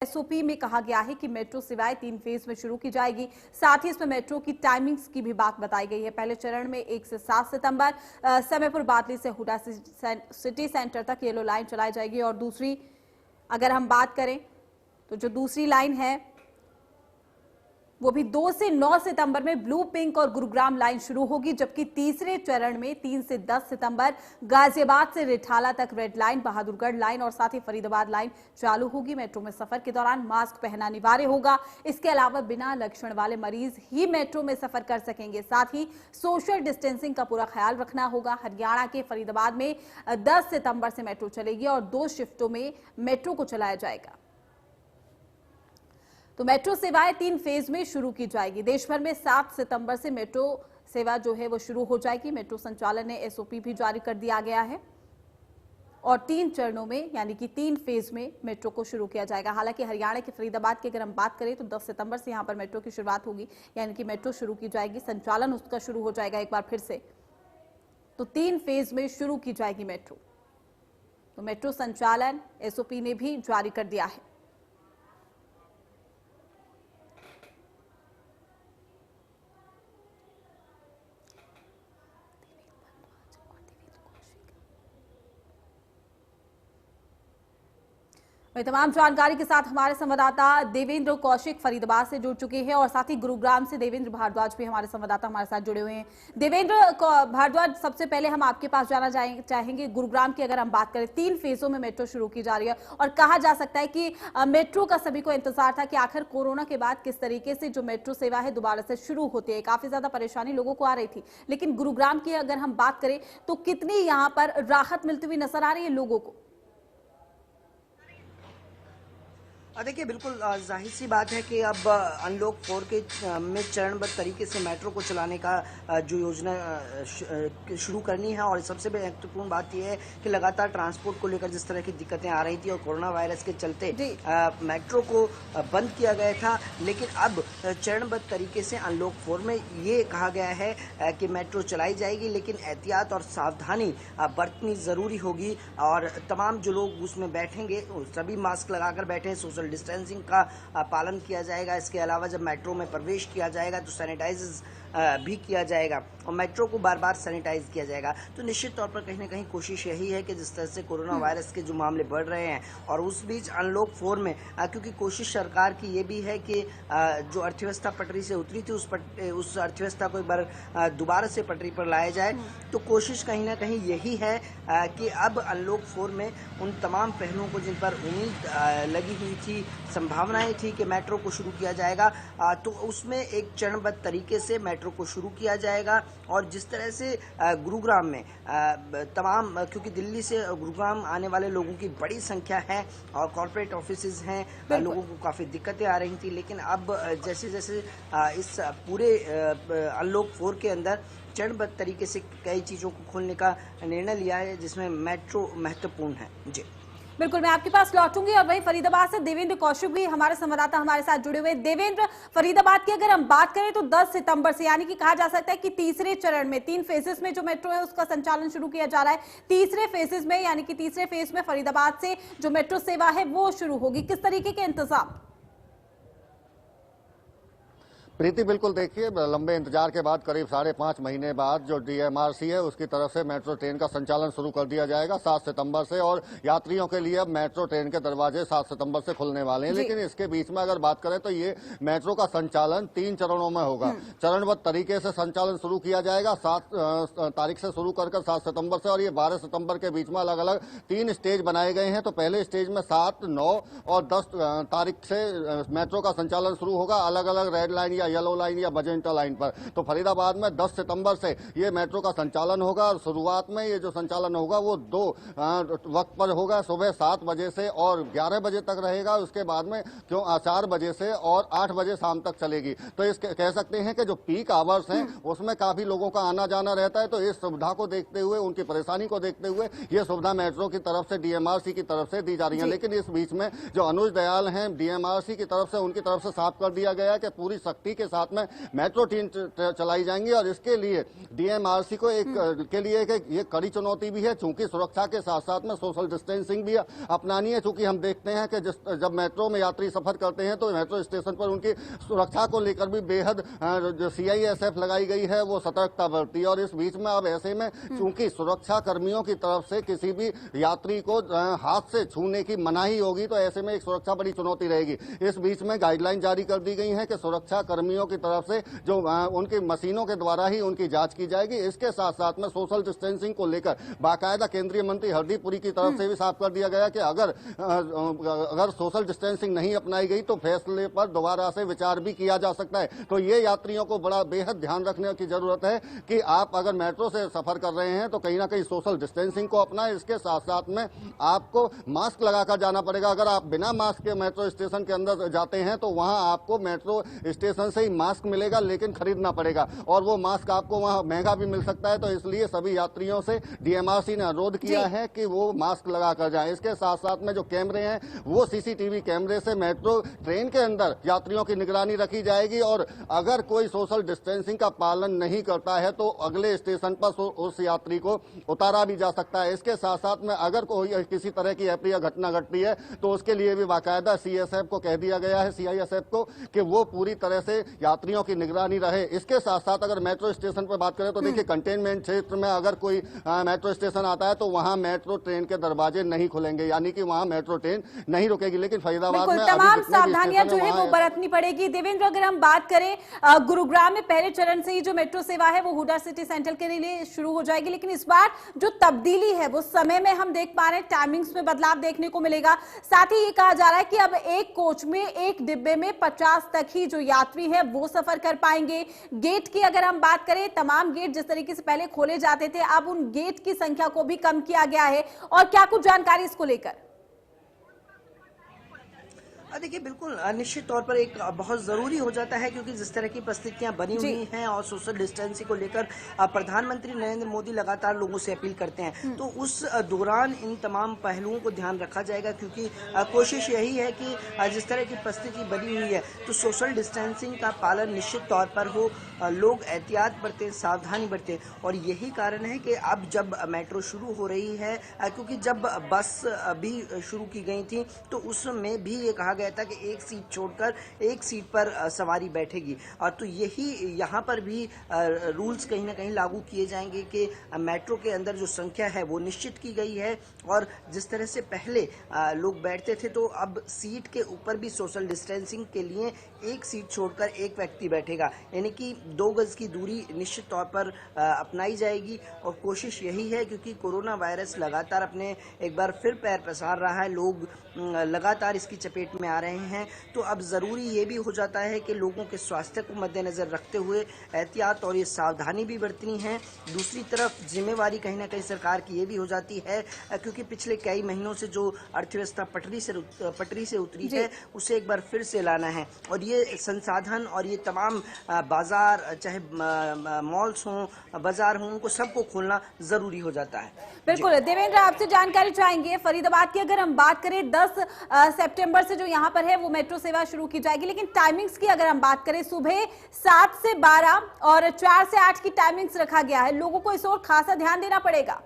SOP में कहा गया है कि मेट्रो सेवाएं 3 फेज में शुरू की जाएगी। साथ ही इसमें मेट्रो की टाइमिंग्स की भी बात बताई गई है। पहले चरण में 1 से 7 सितंबर समयपुर बादली से हुडा सिटी सेंटर तक येलो लाइन चलाई जाएगी और दूसरी अगर हम बात करें तो जो दूसरी लाइन है वो भी 2 से 9 सितंबर में ब्लू पिंक और गुरुग्राम लाइन शुरू होगी, जबकि तीसरे चरण में 3 से 10 सितंबर गाजियाबाद से रिठाला तक रेड लाइन, बहादुरगढ़ लाइन और साथ ही फरीदाबाद लाइन चालू होगी। मेट्रो में सफर के दौरान मास्क पहनना अनिवार्य होगा। इसके अलावा बिना लक्षण वाले मरीज ही मेट्रो में सफर कर सकेंगे। साथ ही सोशल डिस्टेंसिंग का पूरा ख्याल रखना होगा। हरियाणा के फरीदाबाद में 10 सितंबर से मेट्रो चलेगी और 2 शिफ्टों में मेट्रो को चलाया जाएगा। तो मेट्रो सेवाएं 3 फेज में शुरू की जाएगी। देश भर में 7 सितंबर से मेट्रो सेवा जो है वो शुरू हो जाएगी। मेट्रो संचालन ने एसओपी भी जारी कर दिया गया है और 3 चरणों में यानी कि 3 फेज में मेट्रो को शुरू किया जाएगा। हालांकि हरियाणा के फरीदाबाद की अगर हम बात करें तो 10 सितंबर से यहां पर मेट्रो की शुरुआत होगी, यानी कि मेट्रो शुरू की जाएगी, संचालन उसका शुरू हो जाएगा एक बार फिर से। तो 3 फेज में शुरू की जाएगी मेट्रो। तो मेट्रो संचालन एसओपी ने भी जारी कर दिया है। वही तमाम जानकारी के साथ हमारे संवाददाता देवेंद्र कौशिक फरीदाबाद से जुड़ चुके हैं और साथ ही गुरुग्राम से देवेंद्र भारद्वाज भी हमारे संवाददाता हमारे साथ जुड़े हुए हैं। देवेंद्र भारद्वाज, सबसे पहले हम आपके पास जाना चाहेंगे, गुरुग्राम की अगर हम बात करें 3 फेजों में मेट्रो शुरू की जा रही है और कहा जा सकता है कि मेट्रो का सभी को इंतजार था कि आखिर कोरोना के बाद किस तरीके से जो मेट्रो सेवा है दोबारा से शुरू होती है। काफी ज्यादा परेशानी लोगों को आ रही थी, लेकिन गुरुग्राम की अगर हम बात करें तो कितनी यहाँ पर राहत मिलती हुई नजर आ रही है लोगों को? देखिए, बिल्कुल जाहिर सी बात है कि अब अनलॉक 4 के में चरणबद्ध तरीके से मेट्रो को चलाने का जो योजना शुरू करनी है। और सबसे महत्वपूर्ण बात यह है कि लगातार ट्रांसपोर्ट को लेकर जिस तरह की दिक्कतें आ रही थी और कोरोना वायरस के चलते मेट्रो को बंद किया गया था, लेकिन अब चरणबद्ध तरीके से अनलॉक 4 में ये कहा गया है कि मेट्रो चलाई जाएगी, लेकिन एहतियात और सावधानी बरतनी ज़रूरी होगी। और तमाम जो लोग उसमें बैठेंगे सभी मास्क लगाकर बैठे, सोशल डिस्टेंसिंग का पालन किया जाएगा। इसके अलावा जब मेट्रो में प्रवेश किया जाएगा तो सैनिटाइज भी किया जाएगा और मेट्रो को बार बार सैनिटाइज किया जाएगा। तो निश्चित तौर पर कहीं ना कहीं कोशिश यही है कि जिस तरह से कोरोना वायरस के जो मामले बढ़ रहे हैं और उस बीच अनलॉक 4 में क्योंकि कोशिश सरकार की ये भी है कि जो अर्थव्यवस्था पटरी से उतरी थी उस अर्थव्यवस्था को एक बार दोबारा से पटरी पर लाया जाए। तो कोशिश कहीं ना कहीं यही है कि अब अनलॉक 4 में उन तमाम पहलुओं को जिन पर उम्मीद लगी हुई थी, संभावनाएं थी कि मेट्रो को शुरू किया जाएगा, तो उसमें एक चरणबद्ध तरीके से मेट्रो को शुरू किया जाएगा। और जिस तरह से गुरुग्राम में तमाम, क्योंकि दिल्ली से गुरुग्राम आने वाले लोगों की बड़ी संख्या है और कॉर्पोरेट ऑफिसेज हैं, लोगों को काफ़ी दिक्कतें आ रही थी, लेकिन अब जैसे जैसे इस पूरे अनलॉक 4 के अंदर चरणबद्ध तरीके से कई चीज़ों को खोलने का निर्णय लिया है, जिसमें मेट्रो महत्वपूर्ण है। जी बिल्कुल, मैं आपके पास लौटूंगी। और वहीं फरीदाबाद से देवेंद्र कौशिक भी हमारे संवाददाता हमारे साथ जुड़े हुए। देवेंद्र, फरीदाबाद की अगर हम बात करें तो 10 सितंबर से यानी कि कहा जा सकता है कि तीसरे चरण में 3 फेजेस में जो मेट्रो है उसका संचालन शुरू किया जा रहा है। तीसरे फेजेस में यानी कि तीसरे फेज में फरीदाबाद से जो मेट्रो सेवा है वो शुरू होगी। किस तरीके के इंतजाम? प्रीति, बिल्कुल देखिए, लंबे इंतजार के बाद करीब 5.5 महीने बाद जो डीएमआरसी है उसकी तरफ से मेट्रो ट्रेन का संचालन शुरू कर दिया जाएगा 7 सितंबर से। और यात्रियों के लिए अब मेट्रो ट्रेन के दरवाजे 7 सितंबर से खुलने वाले हैं। लेकिन इसके बीच में अगर बात करें तो ये मेट्रो का संचालन 3 चरणों में होगा। चरणबद्ध तरीके से संचालन शुरू किया जाएगा 7 तारीख से शुरू कर 7 सितंबर से, और ये 12 सितंबर के बीच में अलग अलग 3 स्टेज बनाए गए हैं। तो पहले स्टेज में 7, 9 और 10 तारीख से मेट्रो का संचालन शुरू होगा, अलग अलग रेड लाइन या येलो लाइन या मजेंटा लाइन पर। तो फरीदाबाद में 10 सितंबर से ये मेट्रो का संचालन होगा और शुरुआत में ये जो संचालन होगा वो 2 वक्त पर होगा, सुबह 7 बजे से और 11 बजे तक रहेगा। उसके बाद में 4 बजे से और 8 बजे शाम तक चलेगी। तो इस कह सकते हैं कि जो पीक आवर्स हैं उसमें काफी लोगों का आना जाना रहता है। तो इस सुविधा को देखते हुए, उनकी परेशानी को देखते हुए ये सुविधा मेट्रो की तरफ से, डीएमआरसी की तरफ से दी जा रही है। लेकिन इस बीच में जो अनुज दयाल हैं डीएमआरसी की तरफ से, उनकी तरफ से साफ कर दिया गया है कि पूरी सख्ती के साथ में मेट्रो ट्रेन चलाई जाएंगी और इसके लिए डीएमआरसी को के लिए ये कड़ी चुनौती भी है, चूंकि सुरक्षा के साथ साथ में सोशल डिस्टेंसिंग भी अपनानी है। चूंकि हम देखते हैं कि जब मेट्रो में यात्री सफर करते हैं तो मेट्रो स्टेशन पर उनकी सुरक्षा को लेकर भी बेहद जो सीआईएसएफ लगाई गई है वो सतर्कता बरती है। और इस बीच में अब ऐसे में चूंकि सुरक्षा कर्मियों की तरफ से किसी भी यात्री को हाथ से छूने की मनाही होगी, तो ऐसे में एक सुरक्षा बड़ी चुनौती रहेगी। इस बीच में गाइडलाइन जारी कर दी गई है कि सुरक्षा कर्मियों की तरफ से जो उनकी मशीनों के द्वारा ही उनकी जांच की जाएगी। इसके साथ साथ में सोशल डिस्टेंसिंग को लेकर बाकायदा केंद्रीय मंत्री हरदीप पुरी की तरफ से भी साफ कर दिया गया कि अगर सोशल डिस्टेंसिंग नहीं अपनाई गई तो फैसले पर दोबारा से विचार भी किया जा सकता है। तो ये यात्रियों को बड़ा बेहद ध्यान रखने की जरूरत है कि आप अगर मेट्रो से सफर कर रहे हैं तो कहीं ना कहीं सोशल डिस्टेंसिंग को अपनाएं। इसके साथ साथ में आपको मास्क लगाकर जाना पड़ेगा। अगर आप बिना मास्क के मेट्रो स्टेशन के अंदर जाते हैं तो वहां आपको मेट्रो स्टेशन से ही मास्क मिलेगा, लेकिन खरीदना पड़ेगा और वो मास्क आपको वहां महंगा भी मिल सकता है। तो इसलिए सभी यात्रियों से डीएमआरसी ने अनुरोध किया है कि वो मास्क लगाकर जाएं। इसके साथ साथ में जो कैमरे हैं वो सीसीटीवी कैमरे से मेट्रो ट्रेन के अंदर यात्रियों की निगरानी रखी जाएगी और अगर कोई सोशल डिस्टेंसिंग का पालन नहीं करता है तो अगले स्टेशन पर उस यात्री को उतारा भी जा सकता है। इसके साथ साथ में अगर कोई किसी तरह की अप्रिय घटना घटती है तो उसके लिए भी बाकायदा सीएसएफ को कह दिया गया है, सीआईएसएफ को, कि वो पूरी तरह से यात्रियों की निगरानी रहे। इसके साथ साथ अगर मेट्रो स्टेशन पर बात करें तो देखिए कंटेनमेंट क्षेत्र में अगर कोई मेट्रो स्टेशन आता है तो वहां मेट्रो ट्रेन के दरवाजे नहीं खुलेंगे, यानी कि वहां मेट्रो ट्रेन नहीं रुकेगी। लेकिन फरीदाबाद में तमाम सावधानियां जो है वो बरतनी पड़ेगी। देवेंद्र, अगर हम बात करें गुरुग्राम में पहले चरण से ही जो मेट्रो सेवा है वो हुडा सिटी सेंटर के लिए शुरू हो जाएगी, लेकिन इस बार जो तब्दीली है वो समय में हम देख पा रहे हैं, टाइमिंग्स में बदलाव देखने को मिलेगा। साथ ही ये कहा जा रहा है कि अब एक कोच में, एक डिब्बे में 50 तक ही जो यात्री है वो सफर कर पाएंगे। गेट की अगर हम बात करें, तमाम गेट जिस तरीके से पहले खोले जाते थे अब उन गेट की संख्या को भी कम किया गया है। और क्या कुछ जानकारी इसको लेकर? देखिए, बिल्कुल निश्चित तौर पर एक बहुत ज़रूरी हो जाता है, क्योंकि जिस तरह की परिस्थितियां बनी हुई हैं और सोशल डिस्टेंसिंग को लेकर प्रधानमंत्री नरेंद्र मोदी लगातार लोगों से अपील करते हैं, तो उस दौरान इन तमाम पहलुओं को ध्यान रखा जाएगा। क्योंकि कोशिश यही है कि जिस तरह की परिस्थिति बनी हुई है तो सोशल डिस्टेंसिंग का पालन निश्चित तौर पर हो, लोग एहतियात बरतें, सावधानी बरतें। और यही कारण है कि अब जब मेट्रो शुरू हो रही है, क्योंकि जब बस भी शुरू की गई थी तो उसमें भी ये कहा गया था कि एक सीट छोड़कर एक सीट पर सवारी बैठेगी। और तो यही यहाँ पर भी रूल्स कहीं ना कहीं लागू किए जाएंगे कि मेट्रो के अंदर जो संख्या है वो निश्चित की गई है। और जिस तरह से पहले लोग बैठते थे तो अब सीट के ऊपर भी सोशल डिस्टेंसिंग के लिए एक सीट छोड़कर एक व्यक्ति बैठेगा, यानी कि 2 गज की दूरी निश्चित तौर पर अपनाई जाएगी। और कोशिश यही है, क्योंकि कोरोना वायरस लगातार अपने एक बार फिर पैर पसार रहा है, लोग लगातार इसकी चपेट में आ रहे हैं, तो अब ज़रूरी ये भी हो जाता है कि लोगों के स्वास्थ्य को मद्देनज़र रखते हुए एहतियात और ये सावधानी भी बरतनी है। दूसरी तरफ जिम्मेवारी कहीं ना कहीं सरकार की ये भी हो जाती है, क्योंकि पिछले कई महीनों से जो अर्थव्यवस्था पटरी से उतरी है उसे एक बार फिर से लाना है। और ये संसाधन और ये तमाम बाजार, चाहे मॉल्स हों, बाजार हों, उनको सबको खोलना ज़रूरी हो जाता है। बिल्कुल देवेंद्र, आपसे जानकारी चाहेंगे फरीदाबाद की। अगर हम बात करें 10 सितंबर से जो यहाँ पर है वो मेट्रो सेवा शुरू की जाएगी, लेकिन टाइमिंग्स की अगर हम बात करें सुबह 7 से 12 और 4 से 8 की टाइमिंग्स रखा गया है। लोगों को इस ओर खासा ध्यान देना पड़ेगा।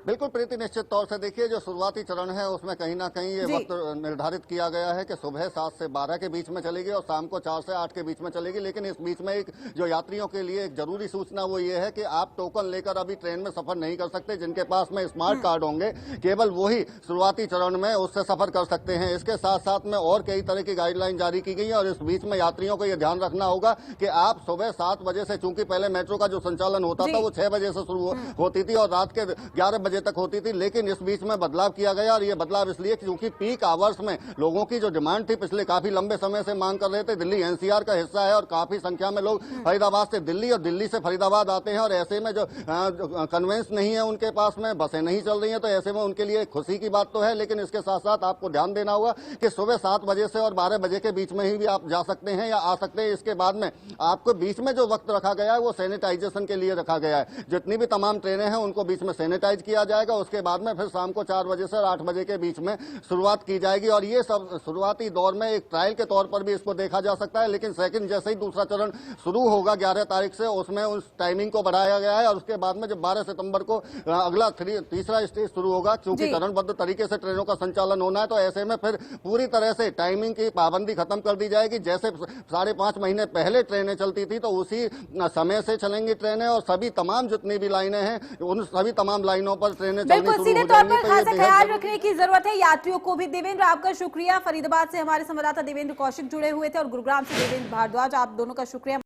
बिल्कुल प्रीति, निश्चित तौर से देखिए जो शुरुआती चरण है उसमें कहीं ना कहीं ये वक्त निर्धारित किया गया है कि सुबह 7 से 12 के बीच में चलेगी और शाम को 4 से 8 के बीच में चलेगी। लेकिन इस बीच में एक जो यात्रियों के लिए एक जरूरी सूचना वो ये है कि आप टोकन लेकर अभी ट्रेन में सफर नहीं कर सकते। जिनके पास में स्मार्ट कार्ड होंगे केवल वही शुरुआती चरण में उससे सफर कर सकते हैं। इसके साथ साथ में और कई तरह की गाइडलाइन जारी की गई है और इस बीच में यात्रियों को यह ध्यान रखना होगा कि आप सुबह 7 बजे से, चूंकि पहले मेट्रो का जो संचालन होता था वो 6 बजे से शुरू होती थी और रात के 11 बजे तक होती थी, लेकिन इस बीच में बदलाव किया गया। और ये बदलाव इसलिए क्योंकि पीक आवर्स में लोगों की जो डिमांड थी, पिछले काफी लंबे समय से मांग कर रहे थे। दिल्ली एनसीआर का हिस्सा है और काफी संख्या में लोग फरीदाबाद से दिल्ली और दिल्ली से फरीदाबाद आते हैं और ऐसे में जो कन्वेंस नहीं है उनके पास में, बसें नहीं चल रही हैं, तो ऐसे में उनके लिए खुशी की बात तो है। लेकिन इसके साथ साथ आपको ध्यान देना होगा कि सुबह 7 बजे से और 12 बजे के बीच में ही भी आप जा सकते हैं या आ सकते हैं। इसके बाद में आपको बीच में जो वक्त रखा गया है वो सैनिटाइजेशन के लिए रखा गया है। जितनी भी तमाम ट्रेनें हैं उनको बीच में सैनिटाइज किया जाएगा। उसके बाद में फिर शाम को 4 बजे से और 8 बजे के बीच में शुरुआत की जाएगी और ये सब शुरुआती दौर में एक ट्रायल के तौर पर भी इसको देखा जा सकता है। लेकिन सेकंड जैसे ही दूसरा चरण शुरू होगा 11 तारीख से, उसमें उस टाइमिंग को बढ़ाया गया है और उसके बाद में जब 12 सितंबर को अगला तीसरा स्टेज शुरू होगा, क्योंकि चरणबद्ध तरीके से ट्रेनों का संचालन होना है, तो ऐसे में फिर पूरी तरह से टाइमिंग की पाबंदी खत्म कर दी जाएगी। जैसे 5.5 महीने पहले ट्रेनें चलती थी तो उसी समय से चलेंगी ट्रेनें और सभी तमाम जितनी भी लाइनें हैं उन सभी तमाम लाइनों पर ट्रेनें चलनी बिल्कुल शुरू सीधे हो तौर जाएंगी। पर तो ये खासा बेहद ख्याल जरूरी रखने की जरूरत है यात्रियों को भी। देवेंद्र, आपका शुक्रिया। फरीदाबाद से हमारे संवाददाता देवेंद्र कौशिक जुड़े हुए थे और गुरुग्राम से देवेंद्र भारद्वाज, आप दोनों का शुक्रिया।